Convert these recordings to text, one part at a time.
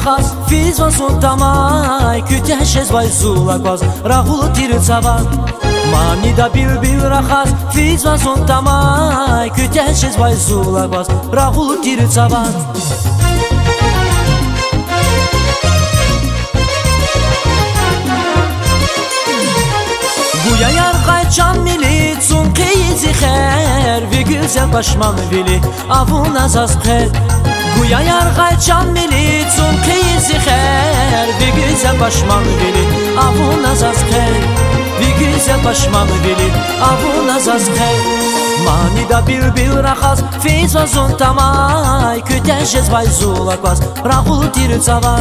rachas fiz vazuntamai küteshes vai zula quas rahul tirtsava mani da bil rachas fiz vazuntamai küteshes vai zula quas rahul tirtsava Guya yargaycan militsun qizi khair vi güzel başman vili avun azaz khair Guya yargaycan militsun qizi khair vi güzel başman vili avun azaz khair vi güzel başman vili avun azaz khair Mani da bil rachas fiz vazuntamai küteshes vai zula quas rahul tirtsava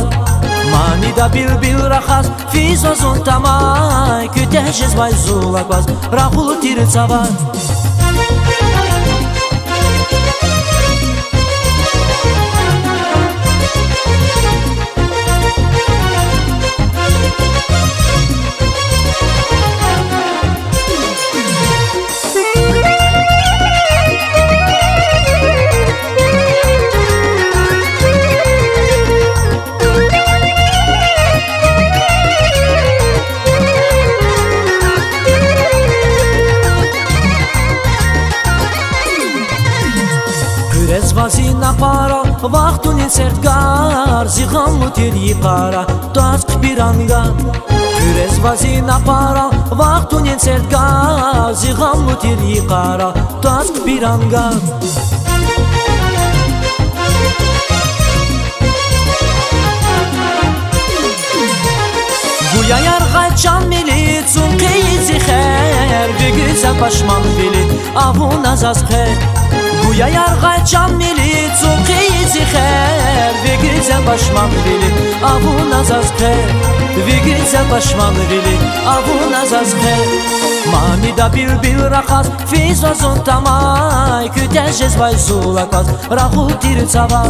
Mani da bil rachas fiz vazuntamai küteshes vai zula quas rahul tirtsava Vazina para, vaxtun incertgar Zigham tiri para, task piranga Pürez vazina para, vaxtun incertgar Zigham tiri para, task piranga Guya yargaycan militsun qizi khair vi güzel başman vili avun azaz khair Guya yargaycan militsun qizi khair vi güzel başman vili avun azaz khair vi güzel başman vili avun azaz khair Mani da bil rachas fiz vazuntamai küteshes vai zula quas rahul tirtsava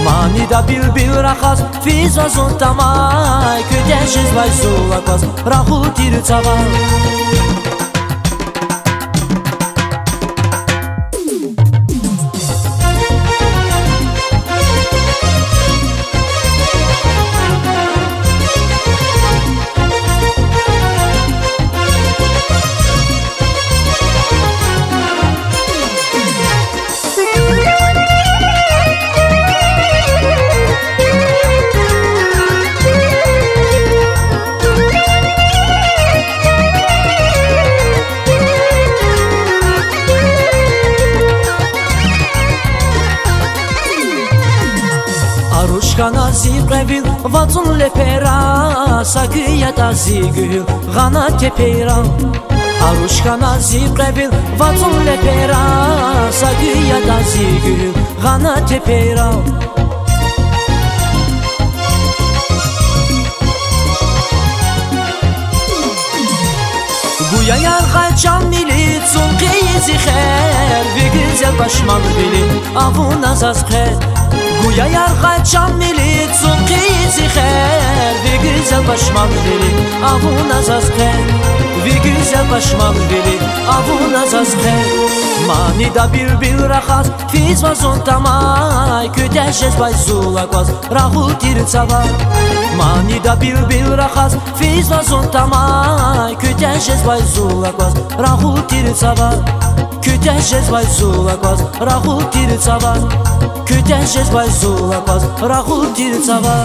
Mani da bil rachas fiz vazuntamai küteshes vai zula quas rahul tirtsava Arushkana ziqevil vatsun lepera Sakiyata zigül gana tepera Arushkana ziqevil vatsun lepera Sakiyata zigül gana tepera Guya yargaycan militsun qizi khair vi güzel başman vili avun azaz khair Guya yargaycan militsun qizi khair vi güzel başman vili avun azaz khair vi güzel başman vili avun azaz khair Mani da bil rachas fiz vazuntamai küteshes vai zula quas rahul tirtsava Mani da bil rachas fiz vazuntamai küteshes vai zula quas rahul tirtsava Küteshes vai zula quas rahul tirtsava Küteshes vai zula quas rahul tirtsava